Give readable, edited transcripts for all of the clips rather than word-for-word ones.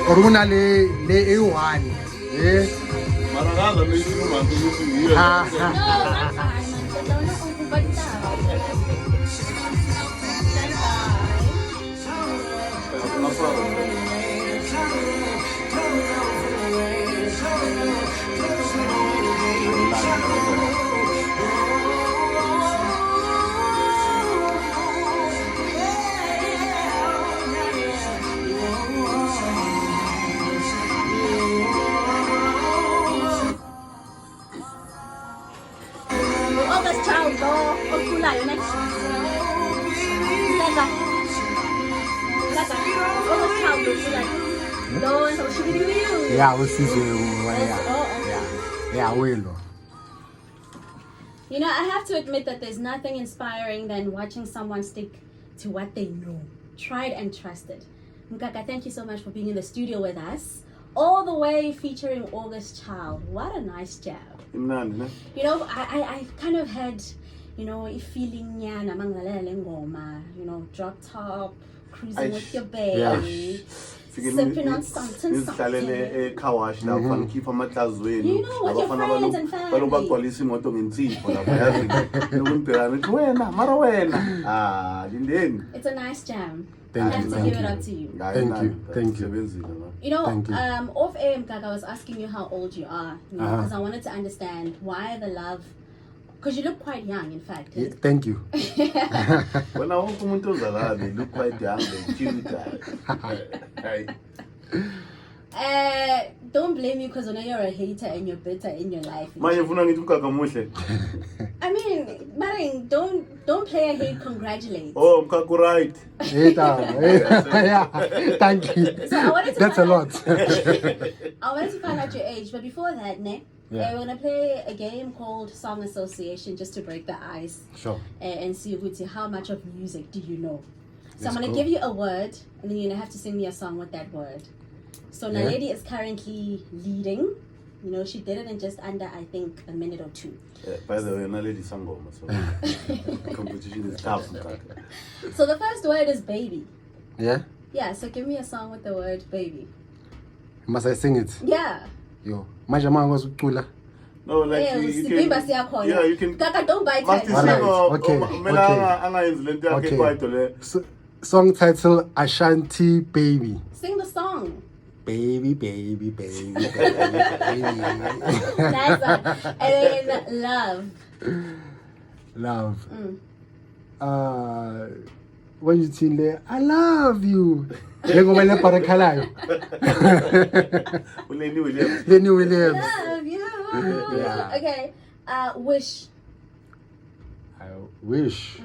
Oruna le A1. Eh. Maragaga may sinuman tuloy Yeah, we see yeah, will. You know, I have to admit that there's nothing inspiring than watching someone stick to what they know, tried and trusted. Mgaga, thank you so much for being in the studio with us, all the way featuring August Child. What a nice job. You know, I kind of had, you know, a feeling, you know, drop top, cruising with your baby. Sipping on something. You know, with your friends and family. It's a nice jam. I have to give it up to you. Thank you. You know, off air, Mgaga, I was asking you how old you are, because I wanted to understand why the love. Because you look quite young, in fact. Yeah, thank you. When I walk into the lab, they look quite young and cute. Don't blame you because I know you're a hater and you're bitter in your life. I mean, Maring, don't play a hate, congratulate. Oh, Mkaku right. Yeah, thank you. So that's a lot. I wanted to find out your age, but before that, we're going to play a game called Song Association just to break the ice. Sure. And see how much of music do you know. So I'm going to give you a word, and then you're going to have to sing me a song with that word. So Naledi is currently leading. You know, she did it in just under, I think, a minute or two. By the way, Naledi Sangoma, so competition is tough. So the first word is baby. Yeah? Yeah, so give me a song with the word baby. Must I sing it? Yeah. Yo. Majama was Pula. No, like you can. Yeah, you can. Kaka, don't bite it. Okay. Song title Ashanti Baby. Sing the song. Baby, baby, baby, baby, baby. Nice one. And then love. Love. When you tell her, I love you. Lengomele parakalayo. Lenny Williams. Lenny Williams. Love you. Yeah. Okay. Wish. I wish.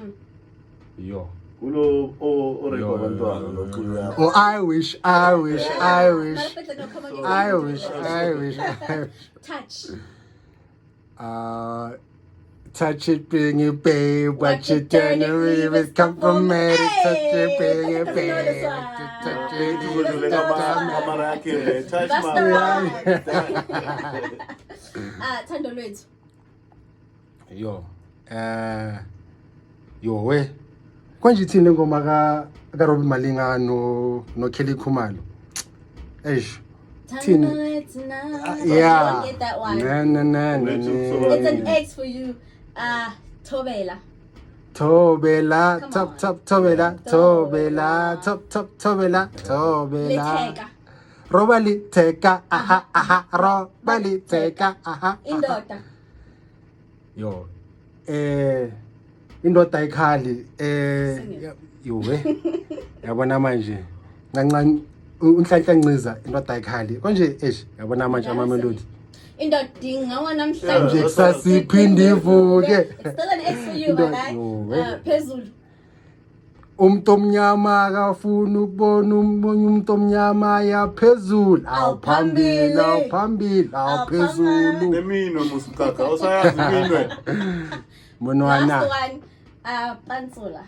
Yo. Oh, I wish. Touch. Touch it, bring it, babe. Watch it turn around, it's come from me. Touch it, bring it, babe. Touch it, Touch Tando Lloyd. Yo, we. Kwenje thina ngoma ka Robin Malinga no Kelly Khumalo. Eish. Tando yeah. Get that one. No. It's an X for you. Tobela. Tobela, top, Tobela, Liteka. Robali teka, aha, Robali teka, aha. Indota. Yo, indota ikhali, yo we, yabona manje, ncancane, unhlanhla nqiza indota ikhali, konje yabona manje amamelodi. Indodinga wanamhlanje. Nje sasiphinde ivuke. It's still an X for you, man. Phezulu. Umtomnyama akafuna ukubona omunye umtomnyama yaphezulu awuphambili awuphezulu Neminwe musikaka usayazi minwe. monwana Last one, Istanzula.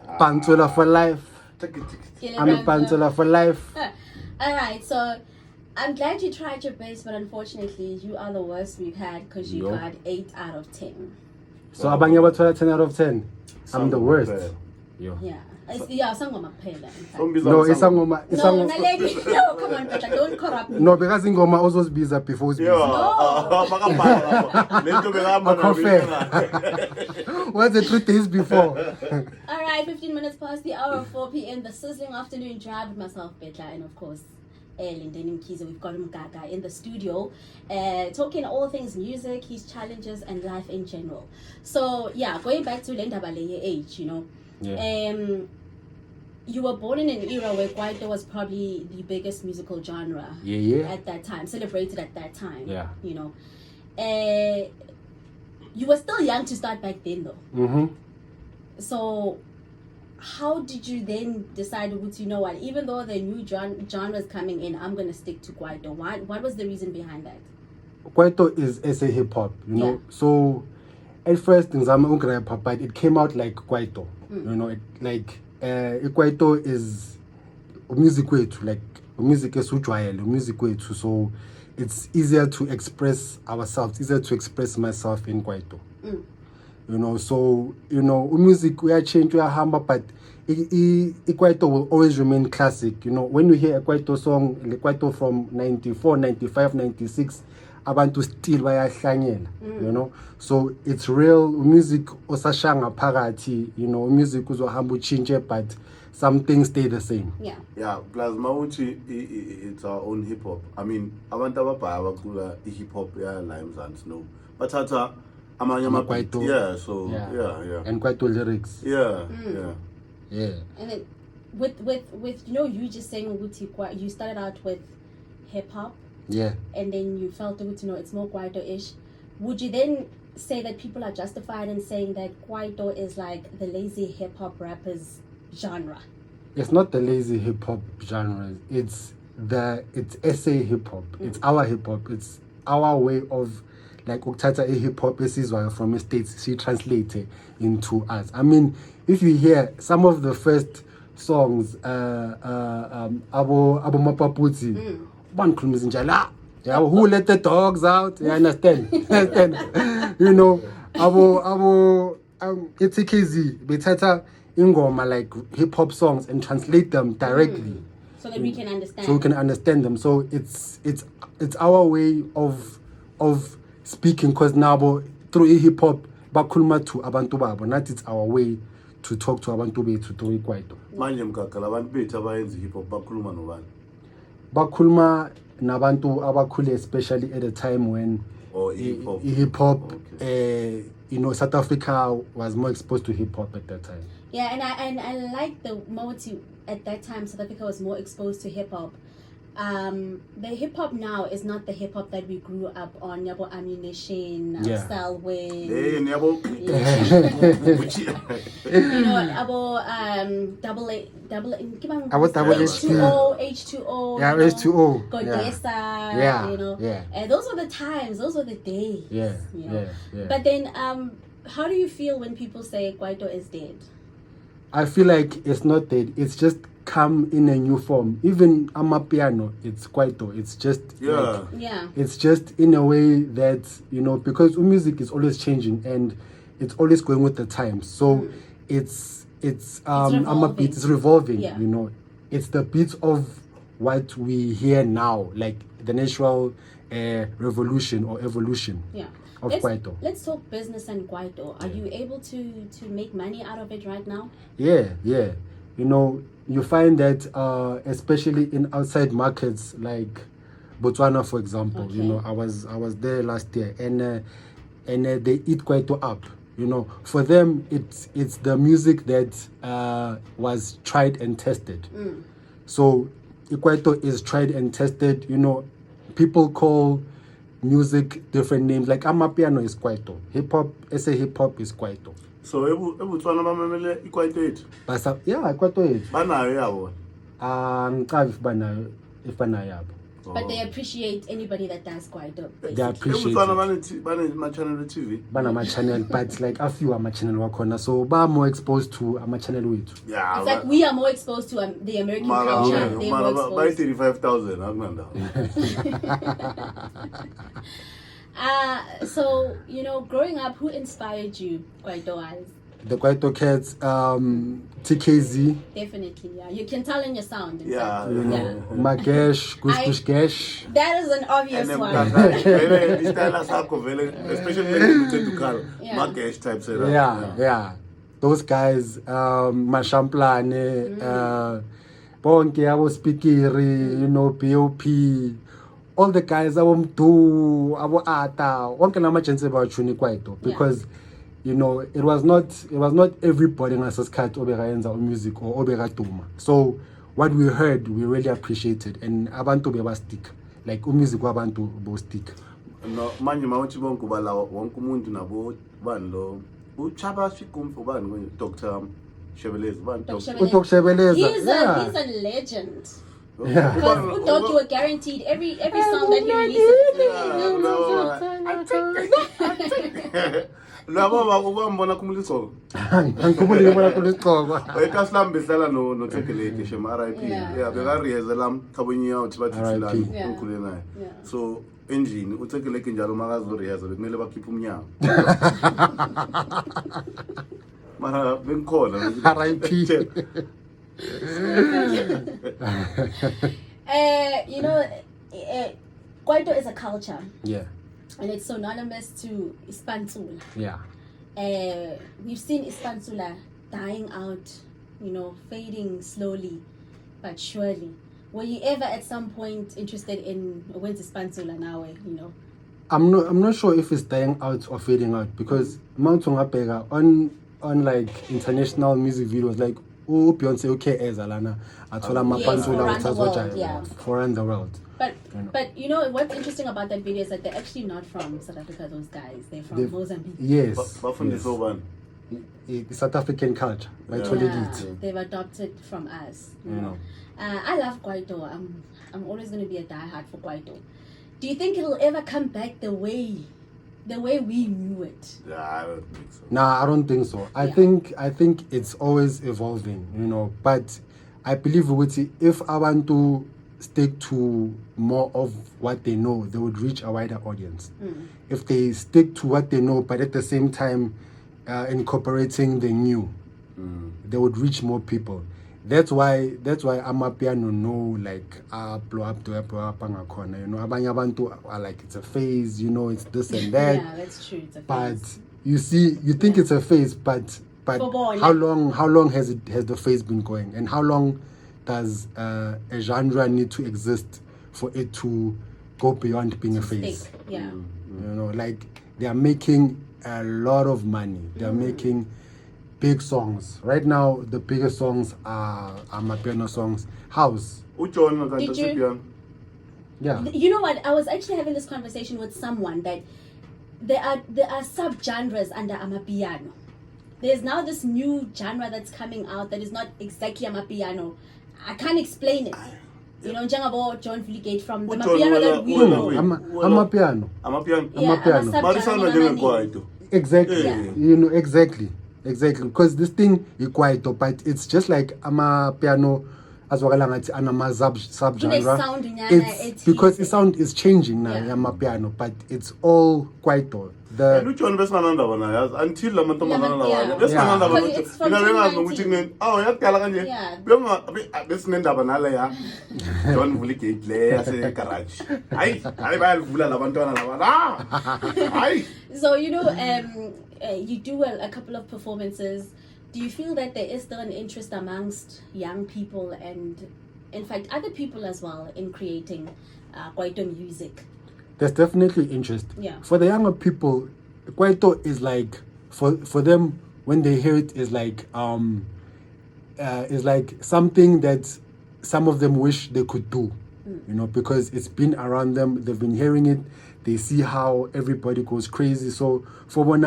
Istanzula for life. I'm a Istanzula for life. All right, so I'm glad you tried your best, but unfortunately, you are the worst we've had because you got 8 out of 10. So abanye bathola 10 out of 10. I'm the worst. Yo. Yeah. Yeah, sangoma kuphela. No, isangoma No, Naledi, no, come on, Petla, don't corrupt me. No, because ingoma uzozibiza before uzibiza. What's the 3 days before? All right, 15 minutes past the hour of 4 p.m. The sizzling afternoon drive with myself, Petla, and of course, Lindeni. We've got Mgaga in the studio, talking all things music, his challenges, and life in general. So, yeah, going back to Lendabale age, you know. Yeah. You were born in an era where Kwaito was probably the biggest musical genre at that time, celebrated at that time. Yeah. You know. You were still young to start back then, though. Mm-hmm. So, how did you then decide, you know what, even though the new genres coming in, I'm going to stick to Kwaito? What was the reason behind that? Kwaito is SA hip hop, you know. So, at first, but it came out like Kwaito. You know, Kwaito is music way to like music is music way to, so it's easier to express ourselves, easier to express myself in Kwaito. You know, so music we are changed, we are humble, but Kwaito will always remain classic. You know, when you hear a Kwaito song, Kwaito from 94, 95, 96, abantu still bayahlanyela, you know. So it's real music osashanga phakathi, you know, music uzohamba uchinje, but some things stay the same. Yeah, plus mawuthi it's our own hip hop. I mean, abantu ababhaya abacula hip hop limes and snow. Bathatha amanye Kwaito. Yeah, so yeah. And Kwaito lyrics. Yeah. And then with you know, you just saying you started out with hip hop. Yeah. And then you felt it's more Kwaito-ish. Would you then say that people are justified in saying that Kwaito is like the lazy hip hop rappers genre? It's not the lazy hip hop genre. It's SA hip hop. It's our hip hop. It's our way of like ukthatha a hip hop esizwayo from the States, she translated into us. I mean, if you hear some of the first songs, Abo Mapaputsi, who let the dogs out? You understand? You know, it's easy. Betata ingoma like hip hop songs and translate them directly, so that we can understand. So we can understand them. So it's our way of speaking, because now through hip hop bakulma to abantu babo. That is our way to talk to abantu bethu through Kwaito. Manje Mgaga labantu bethu abayenza hip hop bakhuluma nobani? Bakhuluma nabantu abakhule, especially at a time when hip hop, you know, South Africa was more exposed to hip hop at that time. Yeah, and I like the moti at that time South Africa was more exposed to hip hop. The hip hop now is not the hip hop that we grew up on. Yabo Ammunition, Selwyn. Hey, Yabo. You know, Abo double H2O. Yeah, H2O. Godesa. Yeah. You know. Yeah. And those were the times. Those were the days. Yeah. You know? Yeah. But then, how do you feel when people say Kwaito is dead? I feel like it's not dead. It's just come in a new form. Even Amapiano, it's Kwaito. It's just it's just in a way that, you know, because music is always changing and it's always going with the times. So it's revolving. It's revolving. You know, it's the beats of what we hear now, like the natural revolution or evolution. Of Kwaito. Let's talk business and Kwaito. Are you able to make money out of it right now? Yeah. You know, you find that especially in outside markets like Botswana, for example. You know, I was there last year, and they eat Kwaito up. You know, for them it's the music that was tried and tested. So Kwaito is tried and tested. You know, people call music different names, like Amapiano is Kwaito, hip hop, SA hip hop is Kwaito. So ebutswana bamemele iKwaito yethu. Basa yeah, Kwaito yethu. Banayo yabo. Ngicazi if banayo yabo. But they appreciate anybody that does Kwaito. They appreciate it. Bane channel TV. Bana channel, but like a few channel wakhona, so ba more exposed to channel wethu. Yeah. It's like we are more exposed to the American culture. They're more By exposed. 35,000, akunanda. So growing up, who inspired you, Kwaito-wise? The Kwaito cats, TKZ. Definitely, yeah. You can tell in your sound. In Yeah, fact. You know, Magesh, Kush Gesh. That is an obvious And one. especially when you get to Carl. Yeah. Magesh type setup. Yeah. Those guys, Mashamplane, Bonke, Abo Spikiri, BOP, all the guys, Abo Mdu, Abo Ata, one can imagine about Chuni Kwaito because it was not everybody in Asaskat Oberaenza or music or Oberatuma. So what we heard, we really appreciated, and Abantu Beba stick, like music Abantu Bo stick. No, manje mawuthi bonke ubala wonke umuntu nabo bani lo uchaba sikumfu bani kwenye Dr. Shebelezi bani Dr. Utok Shebeleza, He's yeah. a legend. Yeah. Because Utok, you were guaranteed every song that he releases. Labo bakubambona kumuliso. Angikhumbuli bona kuliqoko. Ekaslambe dlala no Tekeleke shem RIP. Yeah. Yeah, bekariyeza lam khabonyiya uthi bathi silani Yeah. unkhule naye. Yeah. So engine uTekeleke njalo makazoriyeza bekumele bakhipha umnyango. Mara bengikhona. RIP. Kwaito is a culture. Yeah. And it's synonymous to Istanzula. Yeah. We've seen Istanzula dying out, fading slowly but surely. Were you ever at some point interested in when's Istanzula now? I'm not sure if it's dying out or fading out because Mount Ngapega on like international music videos like Beyonce Ezalana Atola Mapanzula for around the world. But what's interesting about that video is that they're actually not from South Africa. Those guys, they're from Mozambique. Yes. Yes. South African culture. They've adopted from us. I love Kwaito. I'm always going to be a diehard for Kwaito. Do you think it'll ever come back the way we knew it? Yeah, I don't think so. Nah, I don't think so. I think it's always evolving, But I believe if I want to stick to more of what they know, they would reach a wider audience. If they stick to what they know, but at the same time incorporating the new, they would reach more people. That's why Amapiano blow up corner. Abanye abantu are like it's a phase, it's this and that. Yeah, that's true. It's a phase. But you think it's a phase, but how long has the phase been going, and how long does a genre need to exist for it to go beyond being a phase? Yeah. They are making a lot of money. They are making big songs. Right now, the biggest songs are Amapiano songs. House. Did you? Yeah. You know what? I was actually having this conversation with someone that there are sub-genres under Amapiano. There's now this new genre that's coming out that is not exactly Amapiano. I can't explain it. Njengabo John Fleegate from the Amapiano that we know. Amapiano. Amapiano. Exactly. Yeah. Exactly. Because this thing is Kwaito, but it's just like Amapiano as well as anama sub-genre. It's because the sound is changing now, Amapiano, but it's all Kwaito. Until So you do a couple of performances. Do you feel that there is still an interest amongst young people and, in fact, other people as well in creating Kwaito music? There's definitely interest. Yeah. For the younger people, Kwaito is like for them when they hear it is like something that some of them wish they could do. Because it's been around them, they've been hearing it, they see how everybody goes crazy. So for one,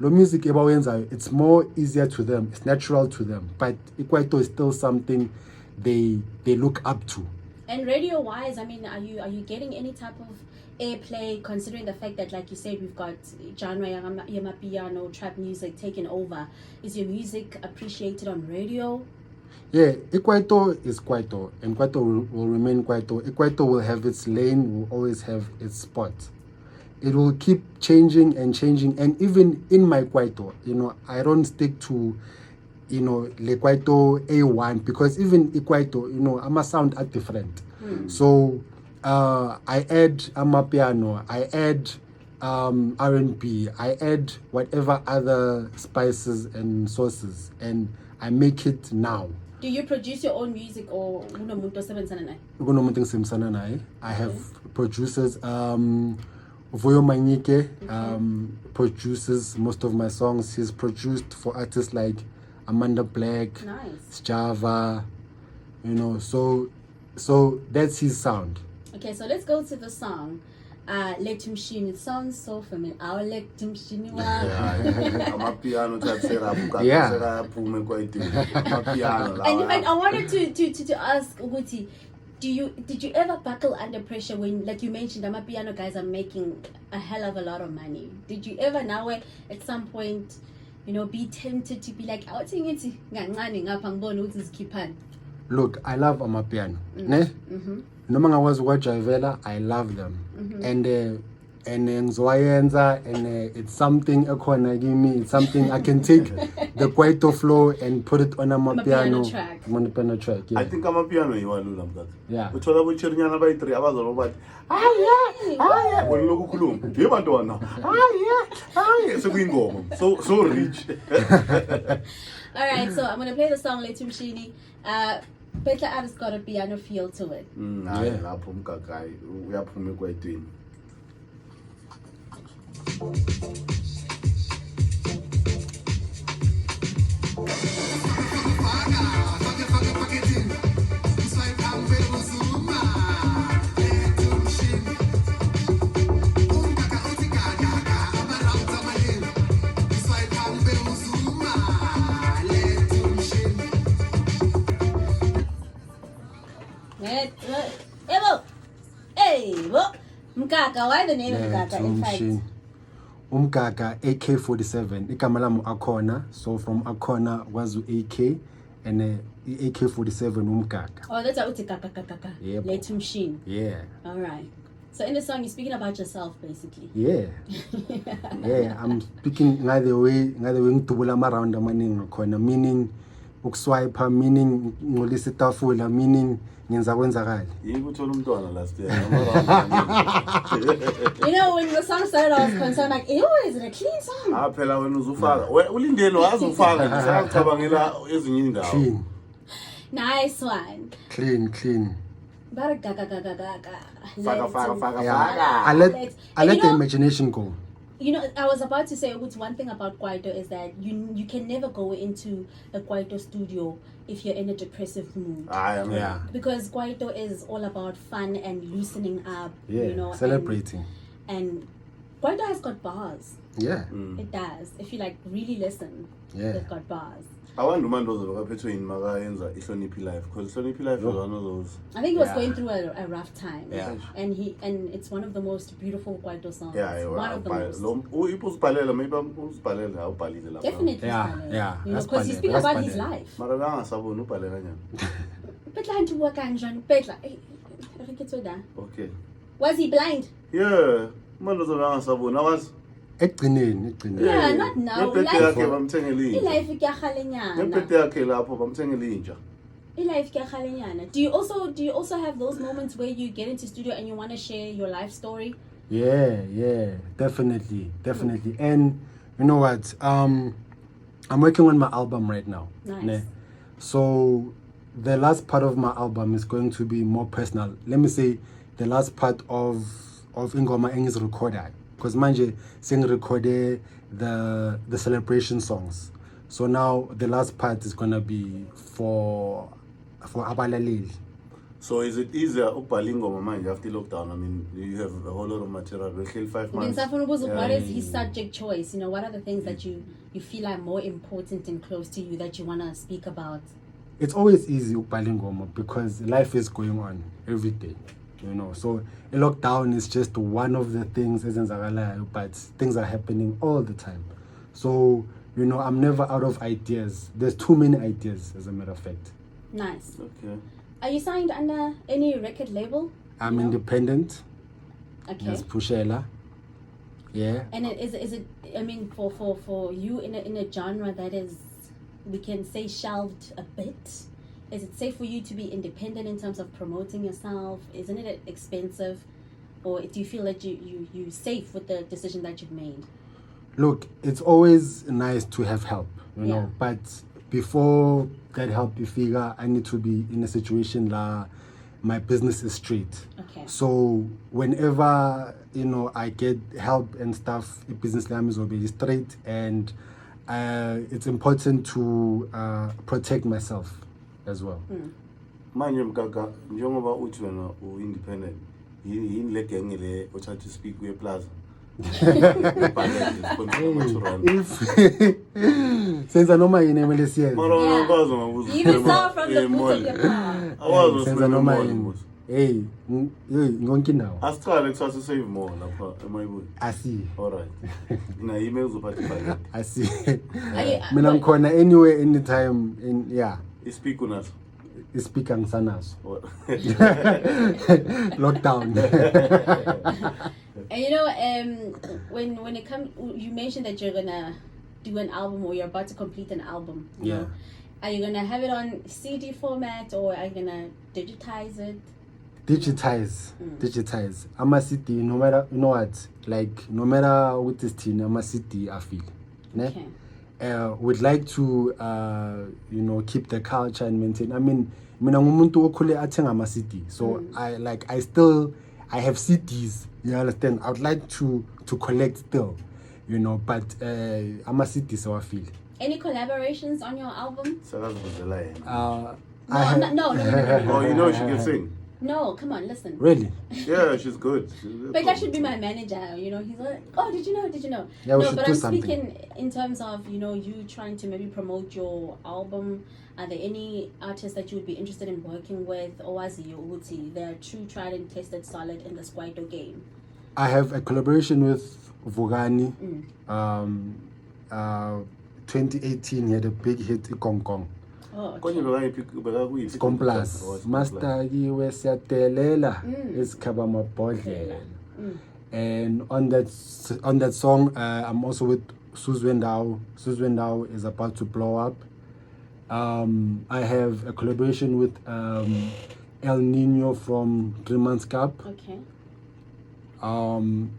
lo music ebawenzayo, it's more easier to them, it's natural to them, but quieto is still something they look up to. And radio wise, I mean, are you getting any type of airplay, considering the fact that, like you said, we've got genre Amapiano, trap music taking over? Is your music appreciated on radio? Yeah, quieto is quieto, and quieto will remain quieto. Quieto will have its lane, will always have its spot. It will keep changing, and even in my quieto, I don't stick to, le quieto A1, because even quieto, I'm a sound are different. So I add Amapiano, I add R&B, I add whatever other spices and sauces, and I make it now. Do you produce your own music, or unomuntu osebenzisana naye? I have producers. Voyo Manyike produces most of my songs. He's produced for artists like Amanda Black, Nice. Sjava, so that's his sound. Okay, so let's go to the song. Let Him Shine. It sounds so familiar. I'll let him shine. Amapiano And I wanted to ask Uguti, did you ever buckle under pressure when, like you mentioned, Amapiano guys are making a hell of a lot of money? Did you ever now at some point, be tempted to be like, Look, I love Amapiano. Ne? Noma ngawazi ukujayivela, I love them. And ngizowayenza, and it's something ekhona kimi, it's something I can take the quieto flow and put it on Amapiano track. On a piano track. Yeah. I think Amapiano yiwalula mkaka. Yeah. Uthola bochirinyana bayi3 abazoba bathi yeah wena lokukhuluma yebantwana yeah sekuyingoma so rich. All right, so I'm gonna play the song Let Him Shine. Petla has got a piano feel to it. Hayi lapho Mgaga uyaphuma ekwayitweni. Mgaga, why the name Mgaga? In fact, Mgaga AK-47 igama lami akhona, so from akhona was AK, and AK-47 Mgaga. Oh, that's how uti kaka. Yeah, Let Him Shine. Yeah. All right. So in the song, you're speaking about yourself, basically. Yeah. Yeah, I'm speaking ngale way ngitubula around amaningi khona, meaning ukuswipe, meaning ngolisa itafula, meaning ngenza kwenzakala. Yikuthola umntwana last year. When the song started, I was concerned, like, ew, is it a clean song? Phela wena uzufaka. Ulindeni wazufaka nje sekucabangela ezinye indawo. Clean. Nice one. Clean. Bara gaga. Faka. Yeah. I let the imagination go. I was about to say, one thing about Kwaito is that you can never go into a Kwaito studio if you're in a depressive mood. Yeah. Because Kwaito is all about fun and loosening up. Yeah. Celebrating. And Kwaito has got bars. Yeah. It does. If you really listen, they've got bars. I wonder between Magayenza Ihloniphi Life, because Ihloniphi Life was one of those. I think he was going through a rough time. Yeah. And it's one of the most beautiful Kwaito songs. Yeah, one of the most. Definitely. Yeah. Because he's speaking about his life. Petla, okay. Was he blind? Yeah. Yeah, not now. Life Do you also have those moments where you get into studio and you want to share your life story? Yeah, definitely. And you know what? I'm working on my album right now. Nice. So the last part of my album is going to be more personal. Let me say the last part of Ingoma English recorded. Because manje sing recorded the celebration songs. So now the last part is gonna be for Abalaleli. So is it easier ukubhalingo manje after lockdown? I mean, you have a whole lot of material. We kill 5 months. What is his subject choice? You know, what are the things that you feel are more important and close to you that you want to speak about? It's always easy ukubhalingo because life is going on every day, you know. So a lockdown is just one of the things, but things are happening all the time. So, you know, I'm never out of ideas. There's too many ideas, as a matter of fact. Nice. Okay. Are you signed under any record label? I'm independent. Okay. As Pushela. Yeah. And is it? I mean, for you in a genre that is, we can say, shelved a bit. Is it safe for you to be independent in terms of promoting yourself? Isn't it expensive, or do you feel that you safe with the decision that you've made? Look, it's always nice to have help, you know, but before that help you figure, I need to be in a situation where my business is straight. Okay. So whenever, you know, I get help and stuff, business line will be straight, and it's important to protect myself as well. Manje Mgaga, njengoba uthi wena u-independent, yini le gang le othatha speak kwe plaza? Senza noma yini emele siyenze. Even so from the boot of your car. Senza noma yini. Hey, ngonke indawo. Asiqale kusasa save more lapha emayibuyi. Asi. Alright. Na email uzophatha. Asi. Mina ngikhona anywhere anytime yeah. Ispeak unaso. Ispeak angisanazo. Lockdown. And you know, when it comes, you mentioned that you're gonna do an album, or you're about to complete an album. You know? Are you gonna have it on CD format, or are you gonna digitize it? Digitize. I'm a CD, no matter, you know what, like, no matter what is teen, I'm a CD, I feel. Okay. Would like to, you know, keep the culture and maintain. I mean, mina ngumuntu okhule athenga ama CD. So I have CDs, you understand? I would like to collect still, you know, but I'm a CD, so I feel. Any collaborations on your album? No. Oh, you know she can sing. No, come on, listen. Really? Yeah, she's good. But that should be my manager, you know. He's like, oh, did you know? Yeah, no, but I'm speaking in terms of, you know, you trying to maybe promote your album. Are there any artists that you would be interested in working with? Or was it they're true, tried and tested, solid in this Kwaito game? I have a collaboration with Vogani. 2018, he had a big hit, Ikong. Oh, okay. Complas. Master Giwe Siatelela is Kabamapodlela. And on that song, I'm also with Suzwendao. Suzwendao is about to blow up. I have a collaboration with El Nino from 3 Months Cup. Okay.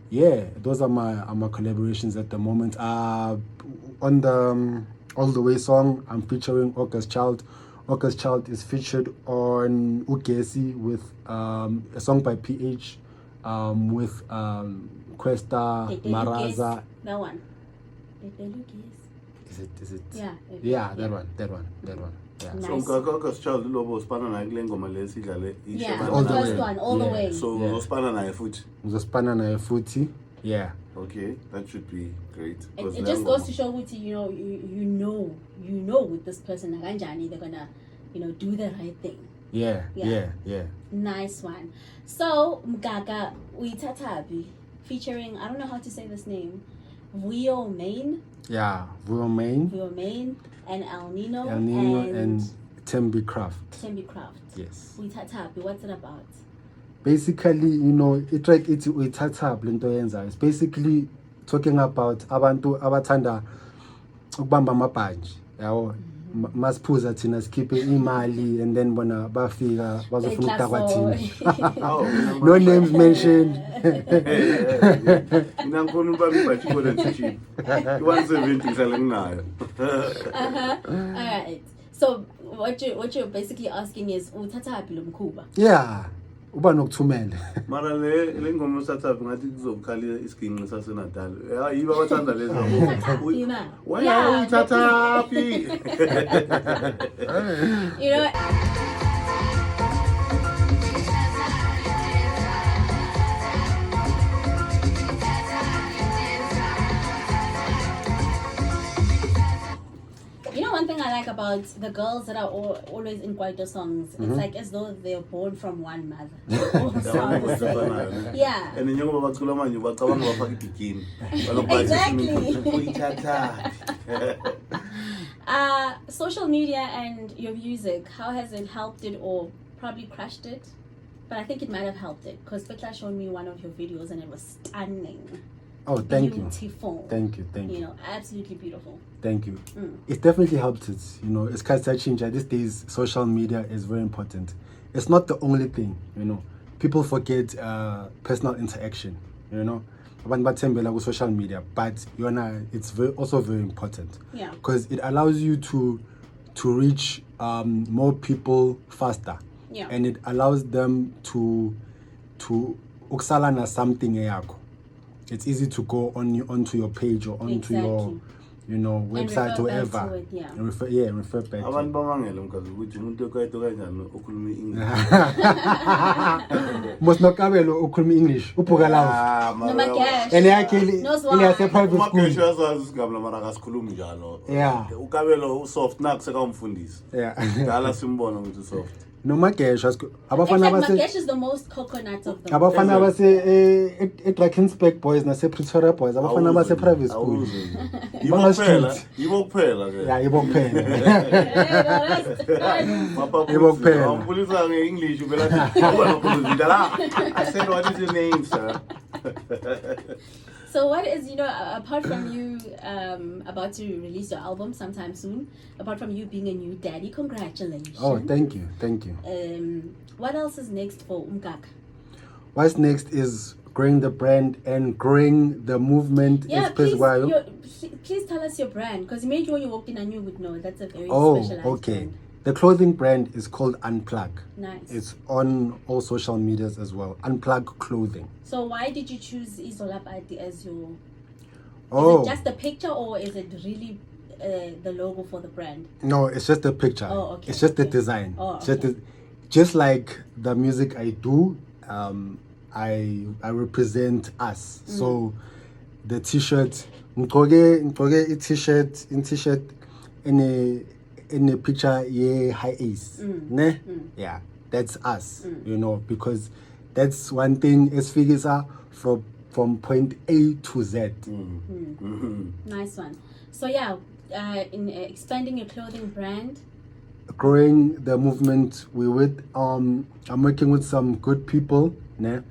Yeah, those are my collaborations at the moment. On the All the Way song, I'm featuring August Child. August Child is featured on Ugesi with a song by PH, with Questa, Maraza. That one. Is it? Yeah. Yeah, that one. Yeah. Nice. So Mgaga Child lobo spana na ile ngoma le sidlale. Yeah, the first one, all the way. So spana na futhi. Uzospana naye futhi. Yeah. Okay, that should be great. It just goes to show Wuti, you know with this person they're gonna, you know, do the right thing. Yeah. Nice one. So Mgaga Uitatabi, featuring, I don't know how to say this name, Vio Main. Yeah, Vio Main and El Nino and Tembi Craft. Yes. Uitatabi, what's it about? Basically, you know, it's like it's it's basically talking about abantu abathanda ukubamba amabhanji yabo masiphuza thina sikhiphe imali and then bona bafika bazofuna ukutakwatini. No names mentioned. Mina ngifuna ubamba ibhaji kodwa cheap. 170 ngisale nginayo. All right. So what you're basically asking is uthathapi lo mkhuba? Yeah. Uba nokuthumela. Mara le ngoma usathapi ngathi kuzokukhala isiginqi saseNatal. Yiba bathanda lezo. Wena uthathapi. You know like about the girls that are always in Kwaito songs. It's like as though they're born from one mother. All sound the same. Yeah. And then njengoba bacula manje bacabanga bafaka ibikini. Social media and your music, how has it helped it or probably crushed it? But I think it might have helped it because Petla showed me one of your videos and it was stunning. Oh, thank you. Beautiful. Thank you. Thank you. You know, absolutely beautiful. Thank you. It definitely helped it. You know, it's kind of change. These days, social media is very important. It's not the only thing, you know. People forget personal interaction, you know. About social media, but it's also very important. Yeah. Because it allows you to reach more people faster. Yeah. And it allows them to uksalana something eyakho. It's easy to go onto your page or onto your, you know, website or whatever. Yeah. And refer back. Abantu bamangela mkazi ukuthi umuntu ekwaito kanjani okhuluma English. Must not kabelo ukhuluma English. Uphuka lawo. Noma cash. And yakhe iliyase private school. Umakesho yazazi sigabula mara akasikhulumi njalo. Yeah. Ukabelo usoft nakuseka umfundisi. Yeah. Dala simbona ukuthi soft. No magesho abafana base Magesh is the most coconut of them. Abafana base eDrakensberg boys nase Pretoria boys abafana base private school. Yibo kuphela ke. Yeah, yibo kuphela. Yibo kuphela. Umbulisa ngeEnglish uvela la. I said what is your name, sir? So what is, you know, apart from you about to release your album sometime soon, apart from you being a new daddy, congratulations. Oh, thank you. What else is next for Mgaga? What's next is growing the brand and growing the movement. Yeah, please tell us your brand, because maybe when you walked in and you would know that's a very specialized brand. The clothing brand is called Unplug. Nice. It's on all social medias as well. Unplug Clothing. So why did you choose Istanzula as your... Oh. Is it just the picture or is it really the logo for the brand? No, it's just the picture. Oh, okay. It's just the design. Oh, okay. Just like the music I do, I represent us. So the t-shirt, ngigqoke t-shirt in a picture high ace. Ne? Yeah, that's us. You know, because that's one thing as figures are from point A to Z. Nice one. So yeah, in expanding your clothing brand, growing the movement I'm working with some good people, ne?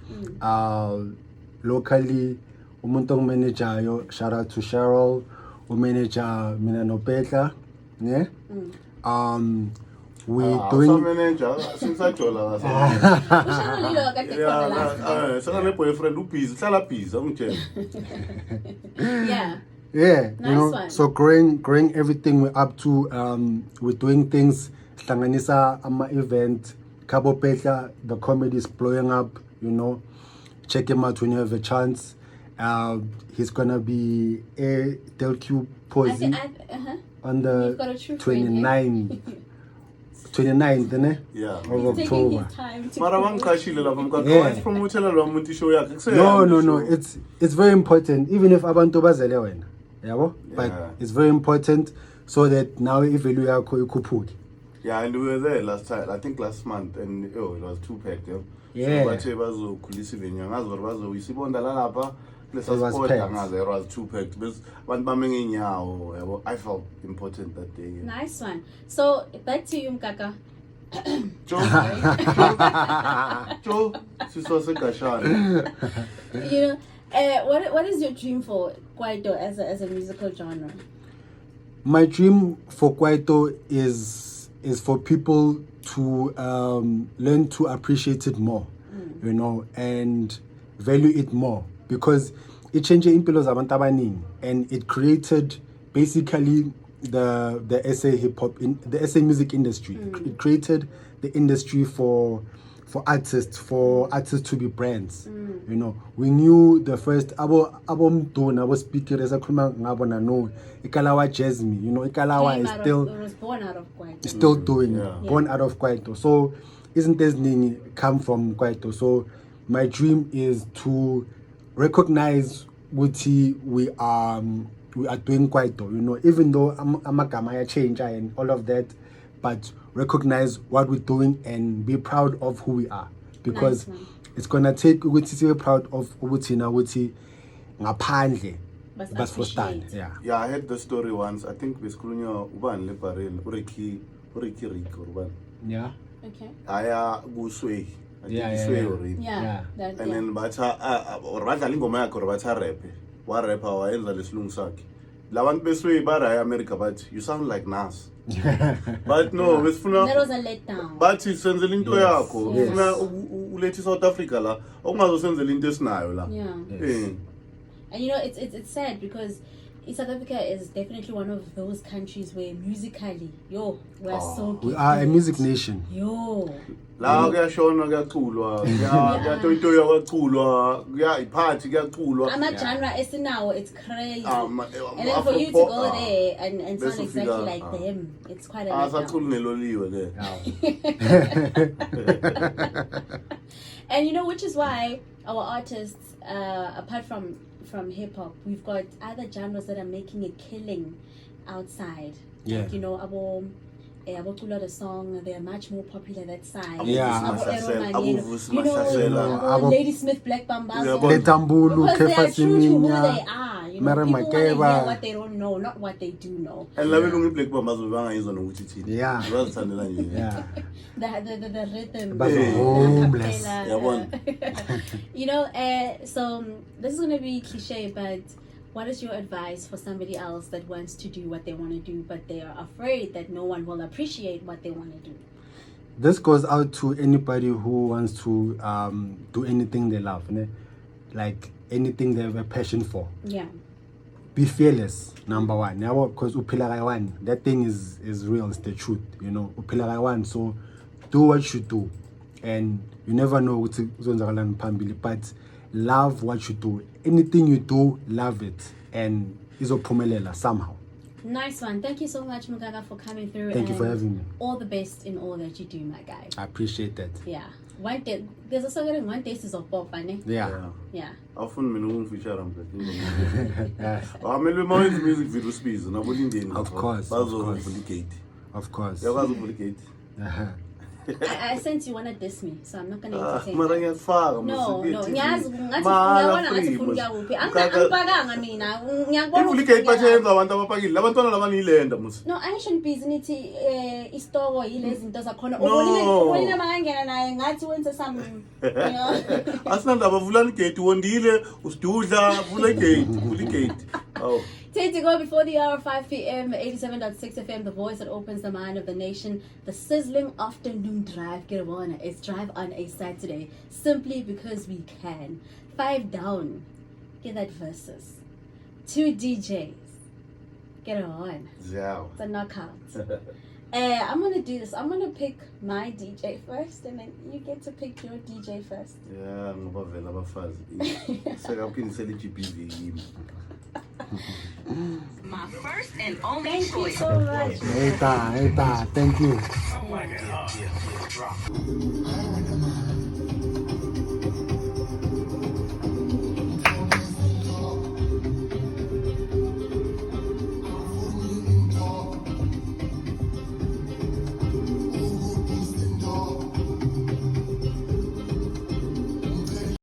Locally, umuntu manager, shout out to Cheryl, manager mina no Petla, ne? We doing manager since I told her. Boyfriend busy, yeah. Yeah, nice, you know, one. So growing everything we're up to, we're doing things, hlanganisa event, Cabo Petla, the comedy is blowing up, you know, check him out when you have a chance. He's gonna be a Del Q Posy on the 29th, ne? Yeah. Of October. No, it's very important, even if abantu bazele wena. But it's very important so that now if you are ikhuphuke. Yeah, and we were there last time, I think last month, and it was too packed. Yeah. So it was too packed. I felt important that day. Nice one. So back to you, Mgaga. You know, what is your dream for Kwaito as a musical genre? My dream for Kwaito is for people to learn to appreciate it more, you know, and value it more, because it changed impilo zabantu abaningi, and it created basically the SA hip hop in the SA music industry. It created the industry for artists to be brands. You know, we knew the first abo speaker esakhuluma ngabo no Ikalawa Jasmine, you know, Ikalawa is born out of Kwaito. Still doing it, born out of Kwaito. So isn't this thing come from Kwaito? So my dream is to recognize we are we are doing quieto, you know, even though Amagama change and all of that, but recognize what we're doing and be proud of who we are. Because Nice, man. it's gonna take ukuthi sibe proud of ukuthi na ukuthi ngaphandle But bas for stand. appreciate. Yeah. Yeah, I heard the story once. I think besikhulunywa ubani lebarrel Ricky Rick or Yeah. Okay. aya kusway. I think Yeah, Sway yeah. or Rick. Yeah. Yeah. That, And yeah. then batha or badlala ingoma yakhe or batha rap. Wa rapper wayenza lesilungu sakhe. Labantu besway baraya America but you sound like Nas. But no, besifuna That was a letdown. bathi senzela into Yes. yakho. Yes. Ufuna ulethi South Africa la. Ongazosenzela into esinayo la. Yeah. Yes. And you know, it's sad because South Africa is definitely one of those countries where musically, we're so We are a gifted. music nation. La kuyashona kuyaculwa, kuyatoyitoya kuyaculwa, iphathi kuyaculwa. Ama-genre esinawo, it's crazy. And And then for you to go there and sound exactly like them, it's quite a letdown. Asaculi neloliwe le. And you know, which is why our artists, apart from hip hop, we've got other genres that are making a killing outside. Yeah. Like, you know, Abocula the song, they are much more popular that side. Yeah. Abo Lady Smith, Black Bambazo. Letambulu, Because they are Kefa true to who they Siminya. are. You Mara know, people want to hear Makeba. what they don't know, not what they do know. And la belungu iblack bambazo bangayizwa nokuthi thini. Yeah. Bazithandela nje. Yeah. The rhythm. Bazo the homeless. acapella, Yabona. You know, so this is going to be cliche, but what is your advice for somebody else that wants to do what they want to do, but they are afraid that no one will appreciate what they want to do? This goes out to anybody who wants to do anything they love, né? Like anything they have a passion for. Yeah. Be fearless, number one. Because upila that thing is real, it's the truth, you know. Upila so do what you do, and you never know what's zonzakalani phambili, but love what you do. Anything you do, love it, and izophumelela somehow. Nice one. Thank you so much, Mgaga, for coming through. Thank you for having me. All the best in all that you do, my guy. I appreciate that. Yeah. One day, there's also getting one taste is of pop, ne? Yeah. Yeah. Awufuni mina ukungifishara mhlawumbe. Awamele mawenza music video sibize nabo Lindeni. Of course. Bazovula igate. Of course. Yakwazi ukuvula igate. I sense you want to diss me, so I'm not going to entertain Mara that. ngiyakufaka No, mse. ngiyazi ngiyabona ngathi ufuna ukuya kuphi. Angipakanga mina. Ngiyakubona Ivula igate bayenza abantu abapakile. Abantwana laba niyilenda mse. No, ancient bees nithi istoko yilezi zinto zakhona. No. Ubonile makangena naye ngathi wenze some, you know. Asinandaba vula igate wondile usidudla vula igate. Oh. Take to go before the hour 5 p.m. 87.6 FM, the voice that opens the mind of the nation. The sizzling afternoon drive, get on. It's drive on a Saturday, simply because we can. 5 down, get that versus. 2 DJs, get it on. Yeah. It's a knockout. I'm gonna do this. I'm gonna pick my DJ first, and then you get to pick your DJ first. Yeah, ngoba vela abafazi. Sekaphindisela iGBV yimi. My first and only Thank you choice. so much. Eta, thank you. Oh my God.